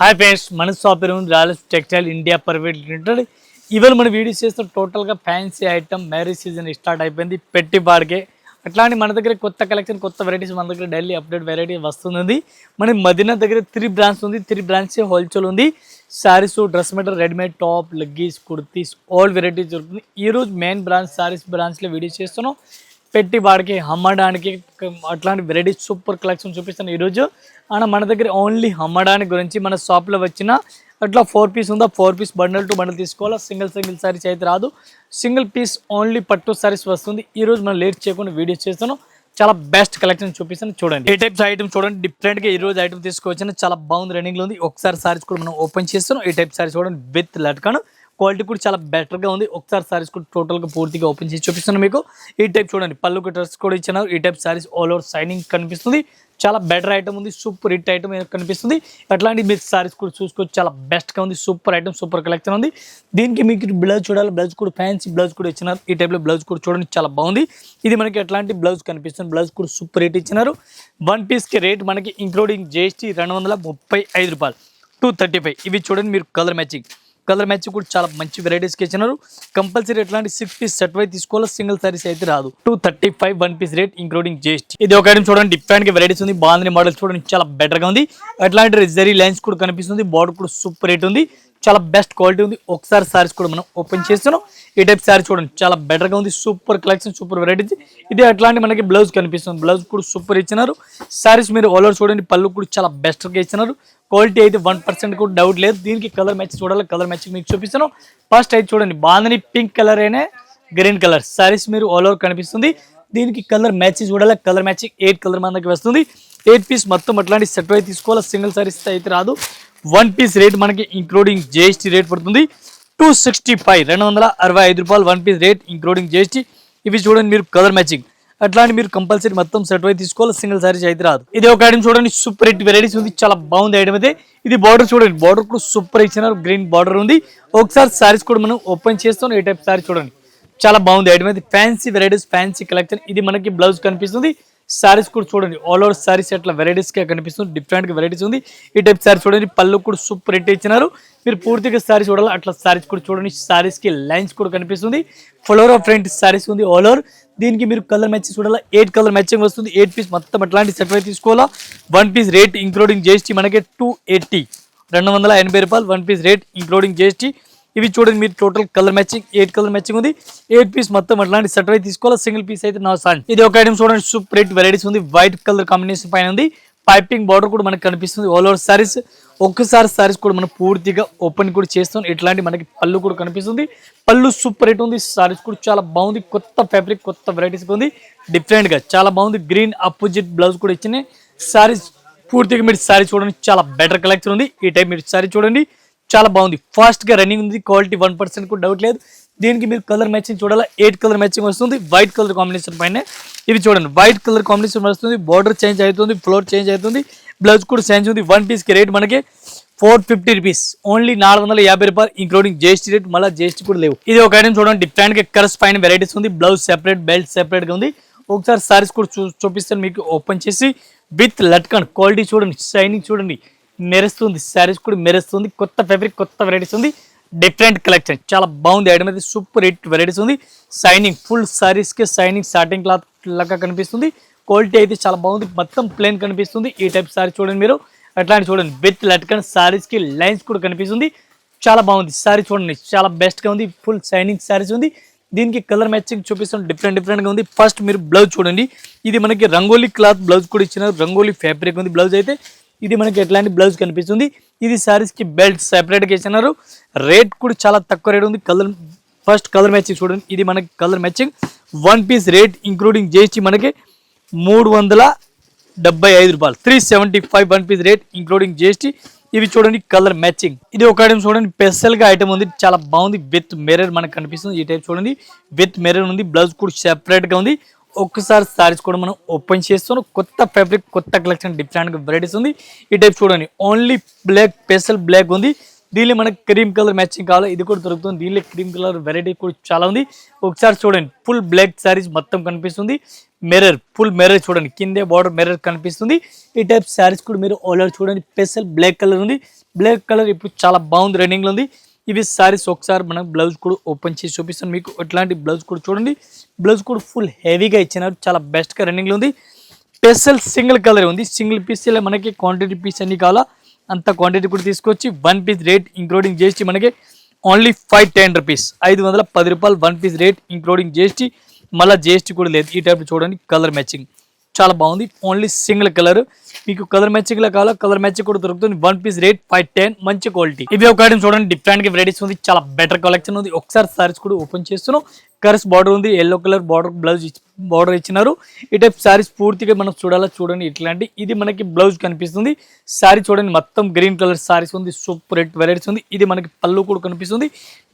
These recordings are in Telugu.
హాయ్ ఫ్రెండ్స్, మన షాప్ పేరు royal textile India private limited. ఇవాళ మన వీడియోస్ చేస్తాం టోటల్గా fancy item. Marriage season start అయిపోయింది, పెట్టి బాడికే. అట్లాంటి మన దగ్గర కొత్త కలెక్షన్, కొత్త వెరైటీస్ మన దగ్గర డైలీ అప్డేట్ వెరైటీ వస్తుంది. మన మదీనా దగ్గర 3 బ్రాంచ్ ఉంది, 3 బ్రాంచ్ హోల్సేల్ ఉంది. Saris, dress material, readymade top, leggings, kurtis, all varieties దొరుకుతుంది. ఈరోజు మెయిన్ బ్రాంచ్ శారీస్ బ్రాంచ్లో వీడియో చేస్తున్నాం. పెట్టి వాడికి అమ్మడానికి అట్లాంటి వెరైటీస్ సూపర్ కలెక్షన్ చూపిస్తాను ఈరోజు. అండ్ మన దగ్గర ఓన్లీ అమ్మడానికి గురించి మన షాప్లో వచ్చిన అట్లా 4 పీస్ ఉందా, 4 పీస్ బండల్ టు బండల్ తీసుకోవాలా. సింగిల్ సారీస్ అయితే రాదు, సింగిల్ పీస్ ఓన్లీ పట్టు సారీస్ వస్తుంది. ఈరోజు మనం లేట్ చేయకుండా వీడియో చేస్తాను. చాలా బెస్ట్ కలెక్షన్ చూపిస్తాను, చూడండి. ఏ టైప్స్ ఐటమ్ చూడండి, డిఫరెంట్గా ఈరోజు ఐటమ్ తీసుకోవచ్చిన చాలా బాగుంది, రన్నింగ్లో ఉంది. ఒకసారి సారీస్ కూడా మనం ఓపెన్ చేస్తాను. ఈ టైప్ సారీస్ చూడండి, విత్ లట్కాను క్వాలిటీ కూడా చాలా బెటర్గా ఉంది. ఒకసారి సారీస్ కూడా టోటల్గా పూర్తిగా ఓపెన్ చేసి చూపిస్తున్నాను మీకు. ఈ టైప్ చూడండి, పళ్ళుకి డ్రెస్ కూడా ఇచ్చినారు. ఈ type saris all over signing కనిపిస్తుంది. చాలా బెటర్ ఐటమ్ ఉంది, సూపర్ హిట్ ఐటమ్ కనిపిస్తుంది. అట్లాంటి మీరు సారీస్ కూడా చూసుకోవచ్చు, చాలా బెస్ట్గా ఉంది. సూపర్ ఐటమ్, సూపర్ కలెక్షన్ ఉంది. దీనికి మీకు బ్లౌజ్ చూడాలి, బ్లౌజ్ కూడా ఫ్యాన్సీ బ్లౌజ్ కూడా ఇచ్చినారు. ఈ టైప్లో బ్లౌజ్ కూడా చూడండి, చాలా బాగుంది. ఇది మనకి ఎట్లాంటి బ్లౌజ్ కనిపిస్తుంది, బ్లౌజ్ కూడా సూపర్ హిట్ ఇచ్చినారు. 1 పీస్కి రేట్ మనకి ఇంక్లూడింగ్ GST 235 రూపాయలు, 235. ఇవి చూడండి మీరు, కలర్ మ్యాచింగ్ కూడా చాలా మంచి వెరైటీస్కి ఇచ్చినారు. కంపల్సరీ ఎట్లాంటి 6 పీస్ సెట్ వై తీసుకోవాలి, సింగిల్ సారీస్ అయితే రాదు. 235 1 పీస్ రేట్ ఇంక్లూడింగ్ GST. ఇది ఒక ఐటమ్ చూడండి, డిఫరెంట్ వెరైటీస్ ఉంది. బాగుంది మోడల్ చూడండి, చాలా బెటర్గా ఉంది. అట్లాంటి జరీ లైన్స్ కూడా కనిపిస్తుంది. బార్డర్ కూడా సూపర్ రేట్ ఉంది, చాలా బెస్ట్ క్వాలిటీ ఉంది. ఒకసారి సారీస్ కూడా మనం ఓపెన్ చేస్తున్నాం. ఈ టైప్ సారీ చూడండి, చాలా బెటర్గా ఉంది. Super collection, super varieties. ఇది అట్లాంటి మనకి బ్లౌజ్ కనిపిస్తుంది, బ్లౌజ్ కూడా సూపర్ ఇచ్చినారు. సారీస్ మీరు ఆల్ ఓవర్ చూడండి, పళ్ళు కూడా చాలా బెస్ట్గా ఇచ్చినారు. క్వాలిటీ అయితే 1% కూడా డౌట్ లేదు. దీనికి కలర్ మ్యాచ్ చూడాలి, కలర్ మ్యాచింగ్ మీకు చూపిస్తాను. ఫస్ట్ అయితే చూడండి, బాగుందని పింక్ కలర్ అయినా గ్రీన్ కలర్ సారీస్ మీరు ఆల్ ఓవర్ కనిపిస్తుంది. దీనికి కలర్ మ్యాచింగ్ చూడాలి, కలర్ మ్యాచింగ్ 8 కలర్ మనకి వస్తుంది. 8 పీస్ మొత్తం అట్లాంటి సెట్ అయితే తీసుకోవాలి, సింగిల్ సారీస్ అయితే రాదు. 1 పీస్ రేట్ మనకి ఇంక్లూడింగ్ GST రేట్ పడుతుంది 265, 265 రూపాయలు. 1 పీస్ రేట్ ఇంక్లూడింగ్ GST. ఇవి చూడండి మీరు, కలర్ మ్యాచింగ్. అట్లాంటి మీరు కంపల్సరీ మొత్తం సెట్ అయితే తీసుకోవాలి, సింగిల్ సారీస్ అయితే రాదు. ఇది ఒక ఐటమ్ చూడండి, సూపర్ హిట్ వెరైటీస్ ఉంది, చాలా బాగుంది ఐటమ్ అయితే. ఇది బార్డర్ చూడండి, బార్డర్ కూడా సూపర్ ఇచ్చినారు, గ్రీన్ బార్డర్ ఉంది. ఒకసారి సారీస్ కూడా మనం ఓపెన్ చేస్తాం. ఈ టైప్ సారీ చూడండి, చాలా బాగుంది ఐటమ్ అయితే. Fancy varieties, fancy collection. ఇది మనకి బ్లౌజ్ కనిపిస్తుంది. సారీస్ కూడా చూడండి, ఆల్ ఓవర్ సారీస్ అట్లా వెరైటీస్గా కనిపిస్తుంది, డిఫరెంట్గా వెరైటీస్ ఉంది. ఈ టైప్ సారీ చూడండి, పళ్ళు కూడా సూపర్ హిట్ ఇచ్చినారు. మీరు పూర్తిగా సారీస్ చూడాలి, అట్లా సారీస్ కూడా చూడండి. సారీస్కి లైన్స్ కూడా కనిపిస్తుంది. ఫ్లోరో ప్రింట్ సారీస్ ఉంది ఆల్ ఓవర్. దీనికి మీరు కలర్ మ్యాచింగ్ చూడాలి, 8 కలర్ మ్యాచింగ్ వస్తుంది. 8 పీస్ మొత్తం అట్లాంటి సెట్ అయితే తీసుకోవాలా. 1 పీస్ రేట్ ఇంక్లూడింగ్ GST మనకి 280, 280 రూపాయలు. 1 పీస్ రేట్ ఇంక్లూడింగ్ GST. ఇవి చూడండి మీరు, total colour matching 8 colour matching ఉంది. 8 పీస్ మొత్తం అట్లాంటి సెట్ అయితే తీసుకోవాలి, సింగిల్ పీస్ అయితే నా సాన్. ఇది ఒక ఐటమ్ చూడండి, సూపర్ హిట్ వెరైటీస్ ఉంది. వైట్ కలర్ కాంబినేషన్ పైన ఉంది. పైపింగ్ బార్డర్ కూడా మనకు కనిపిస్తుంది ఆల్ ఓవర్ సారీస్. ఒక్కసారి సారీస్ కూడా మనం పూర్తిగా ఓపెన్ కూడా చేస్తాం. ఇట్లాంటి మనకి పళ్ళు కూడా కనిపిస్తుంది. పళ్ళు సూపర్ హిట్ ఉంది. సారీస్ కూడా చాలా బాగుంది, కొత్త ఫ్యాబ్రిక్, కొత్త వెరైటీస్ ఉంది, డిఫరెంట్గా చాలా బాగుంది. గ్రీన్ అపోజిట్ బ్లౌజ్ కూడా ఇచ్చినాయి. సారీస్ పూర్తిగా మీరు సారీ చూడండి, చాలా బెటర్ కలెక్షన్ ఉంది. ఈ టైప్ మీరు సారీ చూడండి, చాలా బాగుంది, ఫాస్ట్గా రన్నింగ్ ఉంది. క్వాలిటీ 1% కూడా డౌట్ లేదు. దీనికి మీరు కలర్ మ్యాచింగ్ చూడాలి, 8 కలర్ మ్యాచింగ్ వస్తుంది. వైట్ కలర్ కాంబినేషన్ పైన ఇవి చూడండి, వైట్ కలర్ కాంబినేషన్ వస్తుంది. బార్డర్ చేంజ్ అవుతుంది, ఫ్లోర్ చేంజ్ అవుతుంది, బ్లౌజ్ కూడా చేంజ్ ఉంది. 1 పీస్కి రేట్ మనకి 450 రూపీస్, ఓన్లీ 450 రూపాయలు ఇంక్లూడింగ్ GST రేట్. మళ్ళీ GST కూడా లేవు. ఇది ఒక ఐటమ్ చూడండి, డిఫరెంట్గా కలర్స్ పైన వెరైటీస్ ఉంది. బ్లౌజ్ సెపరేట్, బెల్ట్ సెపరేట్గా ఉంది. ఒకసారి సారీస్ కూడా చూపిస్తాను మీకు ఓపెన్ చేసి. విత్ లట్కన్ క్వాలిటీ చూడండి, షైనింగ్ చూడండి, మెరుస్తుంది. శారీస్ కూడా మెరుస్తుంది, కొత్త ఫ్యాబ్రిక్, కొత్త వెరైటీస్ ఉంది, డిఫరెంట్ కలెక్షన్. చాలా బాగుంది ఐటమ్ అయితే, సూపర్ హిట్ వెరైటీస్ ఉంది. షైనింగ్ ఫుల్ సారీస్కి షైనింగ్ సాటింగ్ క్లాత్ లాగా కనిపిస్తుంది. క్వాలిటీ అయితే చాలా బాగుంది, మొత్తం ప్లేన్ కనిపిస్తుంది. ఈ టైప్ సారీ చూడండి మీరు, అట్లాంటి చూడండి విత్ లట్కన్. సారీస్కి లైన్స్ కూడా కనిపిస్తుంది, చాలా బాగుంది. సారీ చూడండి, చాలా బెస్ట్గా ఉంది, ఫుల్ షైనింగ్ సారీస్ ఉంది. దీనికి కలర్ మ్యాచింగ్ చూపిస్తాం, డిఫరెంట్గా ఉంది. ఫస్ట్ మీరు బ్లౌజ్ చూడండి, ఇది మనకి రంగోలీ క్లాత్ బ్లౌజ్ కూడా ఇచ్చినారు, రంగోలీ ఫ్యాబ్రిక్ ఉంది బ్లౌజ్ అయితే. ఇది మనకి ఎట్లాంటి బ్లౌజ్ కనిపిస్తుంది. ఇది సారీస్కి బెల్ట్ సెపరేట్గా ఇచ్చినారు. రేట్ కూడా చాలా తక్కువ రేట్ ఉంది. ఫస్ట్ కలర్ మ్యాచింగ్ చూడండి, ఇది మనకి colour matching. 1 piece rate including GST మనకి 375 రూపాయలు, 375. 1 పీస్ రేట్ ఇంక్లూడింగ్ GST. ఇవి చూడండి కలర్ మ్యాచింగ్. ఇది ఒక ఐటమ్ చూడండి, స్పెషల్గా ఐటమ్ ఉంది, చాలా బాగుంది. విత్ మిర్రర్ మనకు కనిపిస్తుంది. ఈ టైప్ చూడండి, విత్ మిర్రర్ ఉంది. బ్లౌజ్ కూడా సెపరేట్గా ఉంది. ఒక్కసారి సారీస్ కూడా మనం ఓపెన్ చేస్తున్నాం. కొత్త ఫ్యాబ్రిక్, కొత్త కలెక్షన్, డిఫరెంట్ వెరైటీస్ ఉంది. ఈ టైప్ చూడండి, ఓన్లీ బ్లాక్, స్పెషల్ బ్లాక్ ఉంది. దీనిలో మనకి క్రీమ్ కలర్ మ్యాచింగ్ కావాలి, ఇది కూడా దొరుకుతుంది. దీనిలో క్రీమ్ కలర్ వెరైటీ కూడా చాలా ఉంది. ఒకసారి చూడండి, ఫుల్ బ్లాక్ సారీస్ మొత్తం కనిపిస్తుంది. మిర్రర్, ఫుల్ మిర్రర్ చూడండి, కిందే బార్డర్ మిర్రర్ కనిపిస్తుంది. ఈ టైప్ శారీస్ కూడా మీరు ఆల్ ఓవర్ చూడండి. స్పెషల్ బ్లాక్ కలర్ ఉంది. బ్లాక్ కలర్ ఇప్పుడు చాలా బాగుంది, రన్నింగ్ లో ఉంది. ఇవి శారీస్ ఒకసారి మనం బ్లౌజ్ కూడా ఓపెన్ చేసి చూపిస్తాను మీకు. ఇట్లాంటి బ్లౌజ్ కూడా చూడండి. బ్లౌజ్ కూడా ఫుల్ హెవీగా ఇచ్చినారు, చాలా బెస్ట్ గా రన్నింగ్ లో ఉంది. స్పెషల్ సింగిల్ కలర్ ఉంది. సింగిల్ పీస్ మనకి క్వాంటిటీ పీస్ అన్ని కావాలా అంత క్వాంటిటీ కూడా తీసుకొచ్చి 1 పీస్ రేట్ ఇంక్లూడింగ్ జిఎస్టీ మనకి ఓన్లీ 510 రూపీస్, 510 రూపాయలు 1 పీస్ రేట్ ఇంక్లూడింగ్ జిఎస్టీ. మళ్ళీ జిఎస్టీ కూడా లేదు. ఈ టైప్ చూడండి, కలర్ మ్యాచింగ్ చాలా బాగుంది. ఓన్లీ సింగిల్ కలర్, మీకు కలర్ మ్యాచింగ్ లా కావాలా కలర్ మ్యాచింగ్ కూడా దొరుకుతుంది. 1 పీస్ రేట్ 510, మంచి క్వాలిటీ. ఇవి ఒక ఐటమ్ చూడండి, డిఫరెంట్ గా వెరైటీస్ ఉంది, చాలా బెటర్ కలెక్షన్ ఉంది. ఒకసారి సారీస్ కూడా ఓపెన్ చేస్తున్నాం. కర్స్ బార్డర్ ఉంది, yellow colour border blouse border ఇచ్చినారు. ఈ టైప్ సారీస్ పూర్తిగా మనం చూడాలా చూడండి. ఇట్లాంటి ఇది మనకి బ్లౌజ్ కనిపిస్తుంది. సారీ చూడండి, మొత్తం గ్రీన్ కలర్ సారీస్ ఉంది, సూపర్ రేట్ వెరైటీస్ ఉంది. ఇది మనకి పళ్ళు కూడా కనిపిస్తుంది,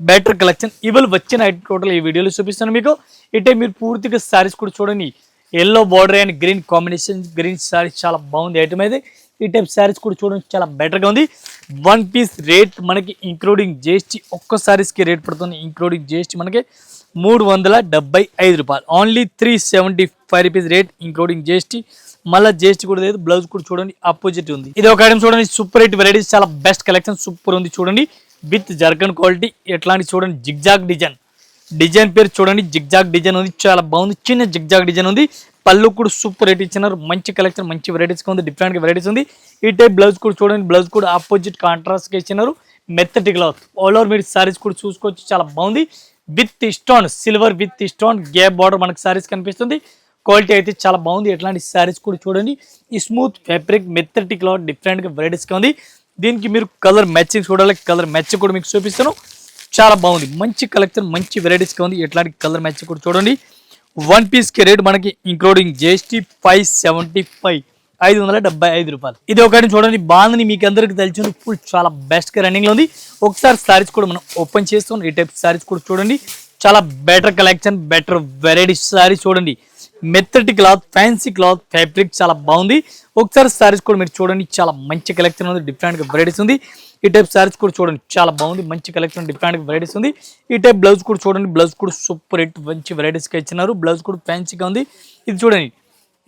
బెటర్ కలెక్షన్. ఇవాళ వచ్చిన ఐటమ్ టోటల్ ఈ వీడియోలో చూపిస్తాను మీకు. ఈ టైప్ మీరు పూర్తిగా సారీస్ కూడా చూడండి. Yellow border and green combination, green saris చాలా బాగుంది ఐటమ్ అయితే. ఈ టైప్ శారీస్ కూడా చూడండి, చాలా బెటర్గా ఉంది. 1 పీస్ రేట్ మనకి ఇంక్లూడింగ్ జిఎస్టీ, ఒక్క సారీస్కి రేట్ పడుతుంది ఇంక్లూడింగ్ జిఎస్టీ మనకి 375 రూపాయలు, only 375 rupees rate including GST. మళ్ళీ జిఎస్టీ కూడా లేదు. బ్లౌజ్ కూడా చూడండి, ఆపోజిట్ ఉంది. ఇది ఒక ఐటమ్ చూడండి, సూపర్ రేట్ వెరైటీస్, చాలా బెస్ట్ కలెక్షన్, సూపర్ ఉంది చూడండి. విత్ జర్కన్ క్వాలిటీ, ఎట్లాంటి చూడండి, జిగ్జాగ్ డిజైన్ పేరు చూడండి, జిగ్జాగ్ డిజైన్ ఉంది, చాలా బాగుంది. చిన్న జిగ్జాగ్ డిజైన్ ఉంది. పళ్ళు కూడా సూపర్ రేట్ ఇచ్చినారు, మంచి కలెక్షన్, మంచి వెరైటీస్ ఉంది, డిఫరెంట్ వెరైటీస్ ఉంది. ఈ టైప్ బ్లౌజ్ కూడా చూడండి, బ్లౌజ్ కూడా ఆపోజిట్ కాంట్రాస్ట్ గా ఇచ్చినారు. మెత్తటి క్లాత్ ఆల్ ఓవర్ మీరు సారీస్ కూడా చూసుకోవచ్చు, చాలా బాగుంది. With stone, silver with stone gap border మనకి సారీస్ కనిపిస్తుంది. క్వాలిటీ అయితే చాలా బాగుంది. ఎట్లాంటి సారీస్ కూడా చూడండి, ఈ స్మూత్ ఫ్యాబ్రిక్ మెత్తటి క్లాత్ డిఫరెంట్ గా వెరైటీస్ గా ఉంది. దీనికి మీరు కలర్ మ్యాచింగ్ చూడాలి, కలర్ మ్యాచింగ్ కూడా మీకు చూపిస్తాను. చాలా బాగుంది, మంచి కలెక్షన్, మంచి వెరైటీస్ గా ఉంది. ఎట్లాంటి కలర్ మ్యాచింగ్ కూడా చూడండి. 1 పీస్ కి రేట్ మనకి ఇంక్లూడింగ్ జిఎస్టీ 575, 575 రూపాయలు. ఇది ఒకటి చూడండి, బాగుంది, మీకు అందరికి తెలిసి ఫుల్ చాలా బెస్ట్ గా రన్నింగ్ లో ఉంది. ఒకసారి సారీస్ కూడా మనం ఓపెన్ చేస్తాం. ఈ టైప్ సారీస్ కూడా చూడండి, చాలా better collection, better variety saris చూడండి. మెత్తటి క్లాత్, ఫ్యాన్సీ క్లాత్, ఫ్యాబ్రిక్ చాలా బాగుంది. ఒకసారి సారీస్ కూడా మీరు చూడండి, చాలా మంచి కలెక్షన్ ఉంది, డిఫరెంట్ గా వెరైటీస్ ఉంది. ఈ టైప్ సారీస్ కూడా చూడండి, చాలా బాగుంది, మంచి కలెక్షన్, డిఫరెంట్ వెరైటీస్ ఉంది. ఈ టైప్ బ్లౌజ్ కూడా చూడండి, బ్లౌజ్ కూడా సూపర్ హిట్, మంచి వెరైటీస్ గా ఇచ్చినారు. బ్లౌజ్ కూడా ఫ్యాన్సీగా ఉంది. ఇది చూడండి,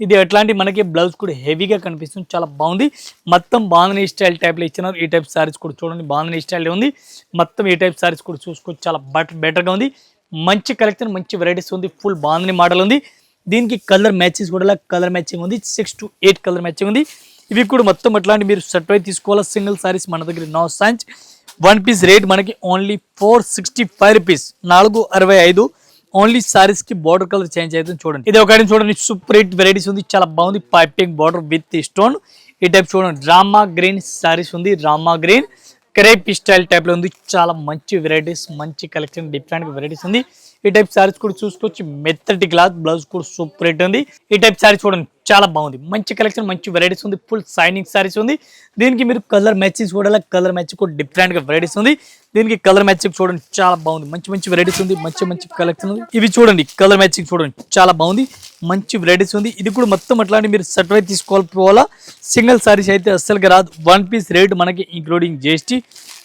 ఇది ఎట్లాంటి మనకి బ్లౌజ్ కూడా హెవీగా కనిపిస్తుంది, చాలా బాగుంది. మొత్తం బాంధనీ స్టైల్ టైప్ లో ఇచ్చినారు. ఈ టైప్ సారీస్ కూడా చూడండి, బాంధనీ స్టైల్ ఉంది. మొత్తం ఈ టైప్ సారీస్ కూడా చూసుకోవచ్చు, చాలా బెటర్ గా ఉంది. మంచి కలెక్షన్, మంచి వెరైటీస్ ఉంది. ఫుల్ బాంధనీ మోడల్ ఉంది. దీనికి కలర్ మ్యాచింగ్ కూడా కలర్ మ్యాచింగ్ ఉంది, 6 to 8 కలర్ మ్యాచింగ్ ఉంది. ఇవి కూడా మొత్తం అట్లాంటి మీరు సెట్ అయి తీసుకోవాలా. సింగిల్ సారీస్ మన దగ్గర నో సాంచ్. 1 పీస్ రేట్ మనకి ఓన్లీ 465 రూపీస్, 465. ఓన్లీ సారీస్ కి బార్డర్ కలర్ చేంజ్ అవుతుంది చూడండి. ఇది ఒక చూడండి, సూపర్ హిట్ వెరైటీస్ ఉంది, చాలా బాగుంది. Piping border with stone. ఈ టైప్ చూడండి, రామా గ్రీన్ సారీస్ ఉంది, Rama green crepe style type లో ఉంది. చాలా మంచి వెరైటీస్, మంచి కలెక్షన్, డిఫరెంట్ వెరైటీస్ ఉంది. ఈ టైప్ సారీస్ కూడా చూసుకోవచ్చు. మెత్తటి క్లాత్, బ్లౌజ్ కూడా సూపర్ రేట్ ఉంది. ఈ టైప్ సారీస్ చూడండి, చాలా బాగుంది, మంచి కలెక్షన్, మంచి వెరైటీస్ ఉంది. ఫుల్ సైనింగ్ సారీస్ ఉంది. దీనికి మీరు కలర్ మ్యాచింగ్ చూడాలి, కలర్ మ్యాచింగ్ కూడా డిఫరెంట్ గా వెరైటీస్ ఉంది. దీనికి కలర్ మ్యాచింగ్ చూడండి, చాలా బాగుంది, మంచి మంచి వెరైటీస్ ఉంది, మంచి కలెక్షన్ ఉంది. ఇవి చూడండి, కలర్ మ్యాచింగ్ చూడండి, చాలా బాగుంది, మంచి వెరైటీస్ ఉంది. ఇది కూడా మొత్తం అట్లాంటి మీరు సెట్ అయి తీసుకోవాలా. సింగిల్ సారీస్ అయితే అస్సలుగా రాదు. 1 పీస్ రేట్ మనకి ఇంక్లూడింగ్ జిఎస్టీ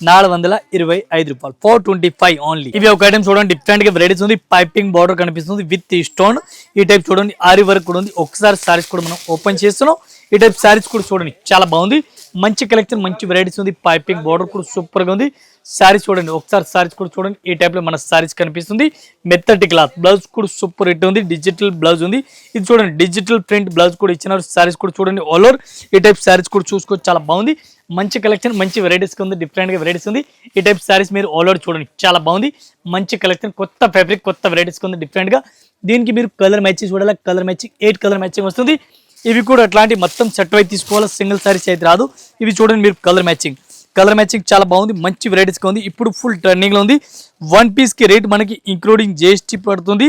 425 రూపాయలు, 425 ఓన్లీ. ఇవి ఒక ఐటమ్ చూడండి, డిఫరెంట్ గా వెరైటీస్ ఉంది. పైపింగ్ బార్డర్ కనిపిస్తుంది విత్ స్టోన్. ఈ టైప్ చూడండి, ఆరి వర్క్ కూడా ఉంది. ఒకసారి సారీస్ కూడా మనం ఓపెన్ చేస్తున్నాం. ఈ టైప్ సారీస్ కూడా చూడండి, చాలా బాగుంది, మంచి కలెక్షన్, మంచి వెరైటీస్ ఉంది. పైపింగ్ బార్డర్ కూడా సూపర్ గా ఉంది. సారీస్ చూడండి, ఒకసారి సారీస్ కూడా చూడండి. ఈ టైప్ లో మన సారీస్ కనిపిస్తుంది. మెత్తటి క్లాత్, బ్లౌజ్ కూడా సూపర్ హిట్ ఉంది, డిజిటల్ బ్లౌజ్ ఉంది. ఇది చూడండి, డిజిటల్ ప్రింట్ బ్లౌజ్ కూడా ఇచ్చినారు. సారీస్ కూడా చూడండి, ఆల్ ఓవర్ ఈ టైప్ సారీస్ కూడా చూసుకోవచ్చు, చాలా బాగుంది, మంచి కలెక్షన్, మంచి వెరైటీస్ ఉంది, డిఫరెంట్ గా వెరైటీస్ ఉంది. ఈ టైప్ సారీస్ మీరు ఆల్ ఓవర్ చూడండి, చాలా బాగుంది, మంచి కలెక్షన్, కొత్త ఫ్యాబ్రిక్, కొత్త వెరైటీస్ ఉంది, డిఫరెంట్ గా. దీనికి మీరు కలర్ మ్యాచింగ్ చూడాలి, కలర్ మ్యాచింగ్ 8 కలర్ మ్యాచింగ్ వస్తుంది. ఇవి కూడా అట్లాంటి మొత్తం సెట్ అయి తీసుకోవాలి, సింగిల్ సారీస్ అయితే రాదు. ఇవి చూడండి, మీరు కలర్ మ్యాచింగ్ చాలా బాగుంది, మంచి వెరైటీస్ ఉంది. ఇప్పుడు ఫుల్ ట్రెండింగ్ లో ఉంది. 1 పీస్ కి రేట్ మనకి ఇంక్లూడింగ్ జిఎస్టీ పడుతుంది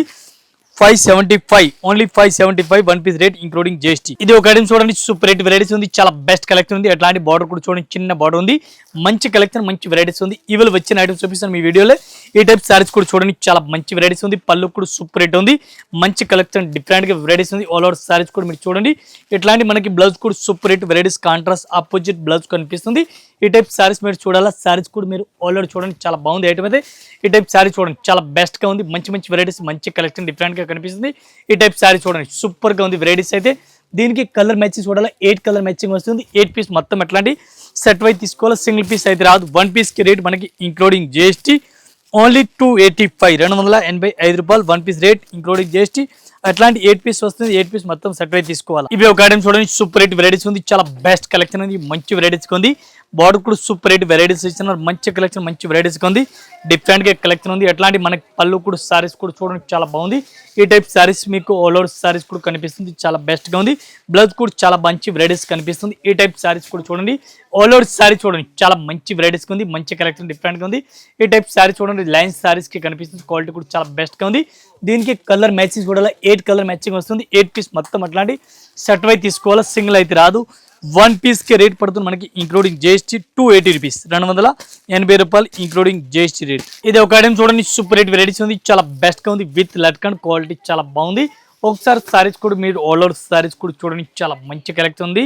575, only 575, 1 piece rate including GST. ఇది ఒక ఐటమ్ చూడండి, సూపర్ రేట్ వెరైటీస్ ఉంది, చాలా బెస్ట్ కలెక్షన్ ఉంది. అట్లాంటి బార్డర్ కూడా చూడండి, చిన్న బార్డర్ ఉంది, మంచి కలెక్షన్, మంచి వెరైటీస్ ఉంది. ఇవాళ వచ్చిన ఐటమ్స్ చూపిస్తాను మీ వీడియోలో. ఈ టైప్ సారీస్ కూడా చూడండి చాలా మంచి వెరైటీస్ ఉంది, పళ్ళు కూడా సూపర్ రేట్ ఉంది, మంచి కలెక్షన్ డిఫరెంట్ గా వెరైటీస్ ఉంది. ఆల్ ఓవర్ సారీస్ కూడా మీరు చూడండి ఇట్లాంటి మనకి బ్లౌజ్ కూడా super rate varieties contrast opposite blouse కనిపిస్తుంది. ఈ టైప్ సారీస్ మీరు చూడాలా, సారీస్ కూడా మీరు ఆల్ ఓవర్ చూడండి చాలా బాగుంది ఐటమ్ అయితే. ఈ టైప్ సారీ చూడండి చాలా బెస్ట్ గా ఉంది, మంచి మంచి వెరైటీస్ మంచి కలెక్షన్ డిఫరెంట్ గా కనిపిస్తుంది. ఈ టైప్ సారీ చూడండి సూపర్ గా ఉంది వెరైటీస్ అయితే. దీనికి కలర్ మ్యాచింగ్ చూడాలి, 8 కలర్ మ్యాచింగ్ వస్తుంది. 8 పీస్ మొత్తం ఎట్లాంటి సెట్ వైజ్ తీసుకోవాలి, సింగిల్ పీస్ అయితే రాదు. 1 పీస్ కి రేట్ మనకి ఇంక్లూడింగ్ జిఎస్టీ ఓన్లీ 285 285 రూపాయలు 1 పీస్ రేట్ ఇంక్లూడింగ్ జిఎస్టీ. అట్లాంటి 8 పీస్ వస్తుంది, 8 పీస్ మొత్తం సెట్ వైజ్ తీసుకోవాలి. ఇవి ఒక ఐటమ్ చూడండి సూపర్ రేట్ వెరైటీస్ ఉంది, చాలా బెస్ట్ కలెక్షన్ ఉంది, మంచి వెరైటీస్ ఉంది. బార్డర్ కూడా సూపర్ రేట్ వెరైటీస్ ఇచ్చినారు, మంచి కలెక్షన్ మంచి వెరైటీస్ ఉంది, డిఫరెంట్ గా కలెక్షన్ ఉంది. అట్లాంటి మనకి పళ్ళు కూడా సారీస్ కూడా చూడండి చాలా బాగుంది. ఈ టైప్ సారీస్ మీకు ఆల్ ఓవర్ సారీస్ కూడా కనిపిస్తుంది, చాలా బెస్ట్ గా ఉంది. బ్లౌజ్ కూడా చాలా మంచి వెరైటీస్ కనిపిస్తుంది. ఈ టైప్ సారీస్ కూడా చూడండి ఆల్ ఓవర్ సారీ చూడండి చాలా మంచి వెరైటీస్ ఉంది, మంచి కలెక్షన్ డిఫరెంట్ గా ఉంది. ఈ టైప్ సారీ చూడండి లైన్స్ సారీస్ కి కనిపిస్తుంది, క్వాలిటీ కూడా చాలా బెస్ట్ గా ఉంది. దీనికి కలర్ మ్యాచింగ్ కూడా 8 కలర్ మ్యాచింగ్ వస్తుంది. 8 పీస్ మొత్తం అట్లాంటి సెట్ వైజ్ తీసుకోవాలి, సింగిల్ అయితే రాదు. 1 పీస్ కి రేట్ పడుతుంది మనకి ఇంక్లూడింగ్ జిఎస్టీ 280 రూపీస్ 280 రూపాయలు ఇంక్లూడింగ్ జిఎస్టీ రేట్. ఇది ఒక ఐటమ్ చూడండి సూపర్ రేట్ వెరైటీస్ ఉంది, చాలా బెస్ట్ గా ఉంది, విత్ లట్కన్ క్వాలిటీ చాలా బాగుంది. ఒకసారి సారీస్ కూడా మీరు ఆల్ ఓవర్ సారీస్ కూడా చూడండి చాలా మంచి కలెక్షన్ ఉంది,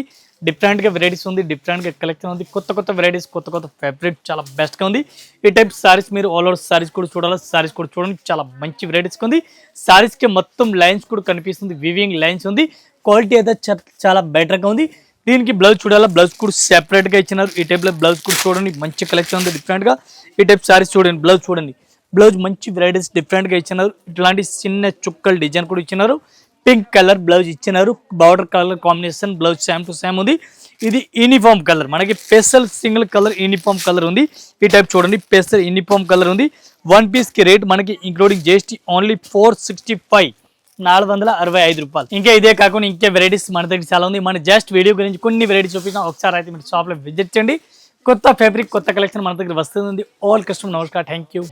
డిఫరెంట్ గా వెరైటీస్ ఉంది, డిఫరెంట్ గా కలెక్షన్ ఉంది, కొత్త కొత్త వెరైటీస్ కొత్త కొత్త ఫ్యాబ్రిక్ చాలా బెస్ట్ గా ఉంది. ఈ టైప్ సారీస్ మీరు ఆల్ ఓవర్ సారీస్ కూడా చూడాలి, సారీస్ కూడా చూడండి చాలా మంచి వెరైటీస్ ఉంది. సారీస్ కి మొత్తం లైన్స్ కూడా కనిపిస్తుంది, వివింగ్ లైన్స్ ఉంది, క్వాలిటీ అయితే చాలా బెటర్ గా ఉంది. దీనికి బ్లౌజ్ చూడాలా, బ్లౌజ్ కూడా సెపరేట్ గా ఇచ్చినారు. ఈ టైప్ లో బ్లౌజ్ కూడా చూడండి మంచి కలెక్షన్ ఉంది డిఫరెంట్ గా. ఈ టైప్ సారీస్ చూడండి బ్లౌజ్ చూడండి, బ్లౌజ్ మంచి వెరైటీస్ డిఫరెంట్ గా ఇచ్చినారు. ఇట్లాంటి చిన్న చుక్కలు డిజైన్ కూడా ఇచ్చినారు, పింక్ కలర్ బ్లౌజ్ ఇచ్చినారు, border colour combination blouse same to same ఉంది. ఇది యూనిఫామ్ కలర్ మనకి special single colour uniform colour ఉంది. ఈ టైప్ చూడండి స్పెషల్ యూనిఫామ్ కలర్ ఉంది. 1 పీస్ కి రేట్ మనకి ఇంక్లూడింగ్ జిఎస్టీ ఓన్లీ 465 465 రూపాయలు. ఇంకా ఇదే కాకుండా ఇంకా వెరైటీస్ మన దగ్గర చాలా ఉంది. మన జస్ట్ వీడియో గురించి కొన్ని వెరైటీస్ చూపించాం, ఒకసారి అయితే మీరు షాప్ లో విజిట్ చేయండి. కొత్త ఫ్యాబ్రిక్ కొత్త కలెక్షన్ మన దగ్గర వస్తుంది. ఆల్ కస్టమర్ నమస్కారం, థ్యాంక్ యూ.